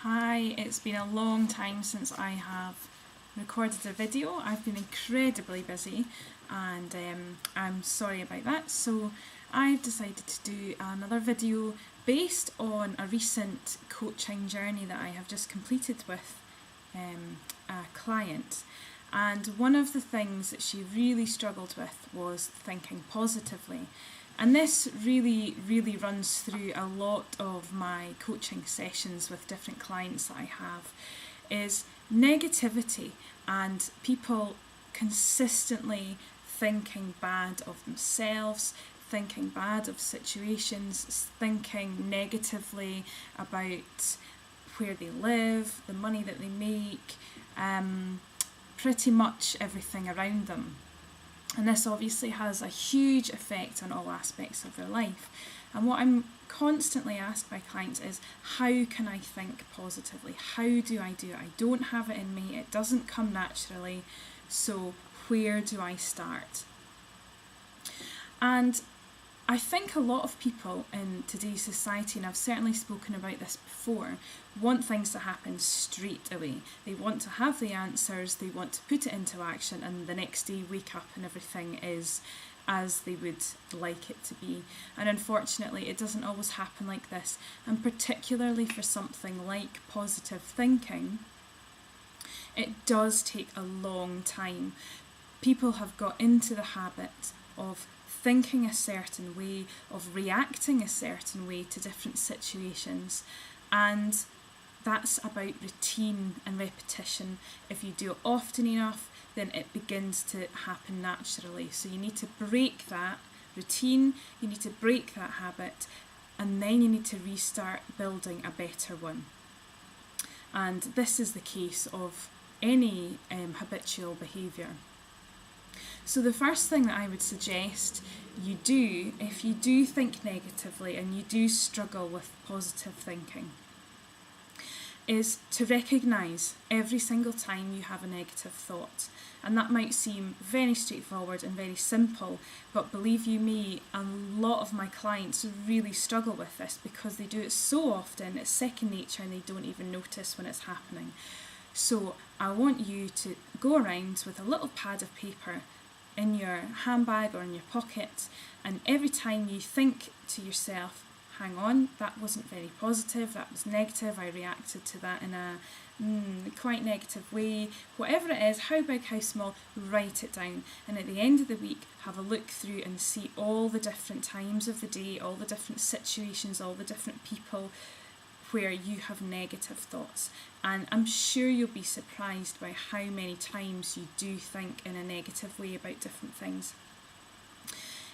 Hi, it's been a long time since I have recorded a video. I've been incredibly busy and I'm sorry about that. So I've decided to do another video based on a recent coaching journey that I have just completed with a client. And one of the things that she really struggled with was thinking positively. And this really runs through a lot of my coaching sessions with different clients that I have, is negativity and people consistently thinking bad of themselves, thinking bad of situations, thinking negatively about where they live, the money that they make, pretty much everything around them. And this obviously has a huge effect on all aspects of their life. And what I'm constantly asked by clients is, how can I think positively? How do I do it? I don't have it in me. It doesn't come naturally. So where do I start? And I think a lot of people in today's society, and I've certainly spoken about this before, want things to happen straight away. They want to have the answers, they want to put it into action, and the next day wake up and everything is as they would like it to be. And unfortunately, it doesn't always happen like this. And particularly for something like positive thinking, it does take a long time. People have got into the habit of thinking a certain way, of reacting a certain way to different situations, and that's about routine and repetition. If you do it often enough, then it begins to happen naturally. So you need to break that routine, you need to break that habit, and then you need to restart building a better one. And this is the case of any habitual behaviour. So the first thing that I would suggest you do, if you do think negatively and you do struggle with positive thinking, is to recognise every single time you have a negative thought. And that might seem very straightforward and very simple, but believe you me, a lot of my clients really struggle with this because they do it so often, it's second nature, and they don't even notice when it's happening. So I want you to go around with a little pad of paper in your handbag or in your pocket, and every time you think to yourself, hang on, that wasn't very positive, that was negative, I reacted to that in a quite negative way, whatever it is, how big, how small, write it down. And at the end of the week, have a look through and see all the different times of the day, all the different situations, all the different people where you have negative thoughts. And I'm sure you'll be surprised by how many times you do think in a negative way about different things.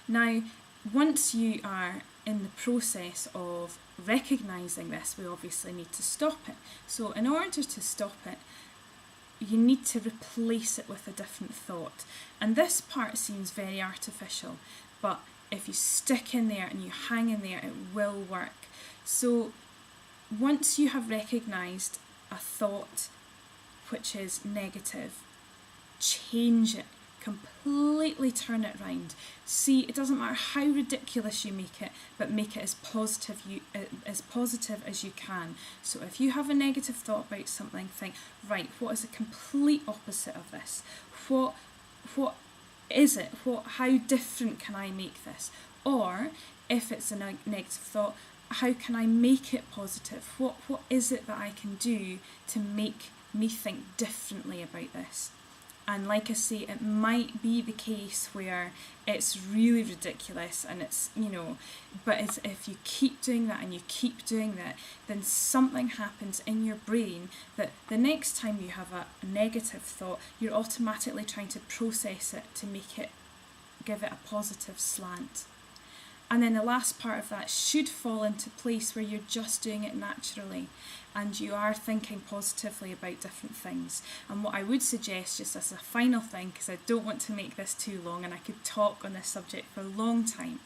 Now, once you are in the process of recognising this, we obviously need to stop it. So in order to stop it, you need to replace it with a different thought. And this part seems very artificial, but if you stick in there and you hang in there, it will work. So once you have recognised a thought which is negative, change it, completely turn it round. See, it doesn't matter how ridiculous you make it, but make it as positive as you can. So if you have a negative thought about something, think, right, what is the complete opposite of this? What is it? How different can I make this? Or if it's a negative thought, how can I make it positive? What is it that I can do to make me think differently about this? And like I say, it might be the case where it's really ridiculous and it's, but if you keep doing that and you keep doing that, then something happens in your brain that the next time you have a negative thought, you're automatically trying to process it to give it a positive slant. And then the last part of that should fall into place where you're just doing it naturally and you are thinking positively about different things. And what I would suggest, just as a final thing, because I don't want to make this too long and I could talk on this subject for a long time,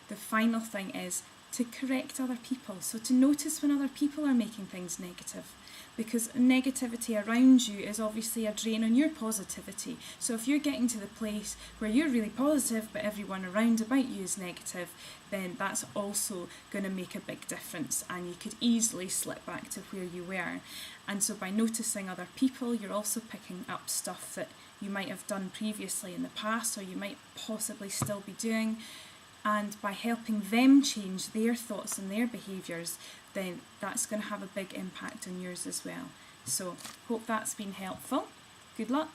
the final thing is to correct other people. So to notice when other people are making things negative, because negativity around you is obviously a drain on your positivity. So if you're getting to the place where you're really positive but everyone around about you is negative, then that's also going to make a big difference, and you could easily slip back to where you were. And so by noticing other people, you're also picking up stuff that you might have done previously in the past, or you might possibly still be doing. And by helping them change their thoughts and their behaviours, then that's going to have a big impact on yours as well. So hope that's been helpful. Good luck.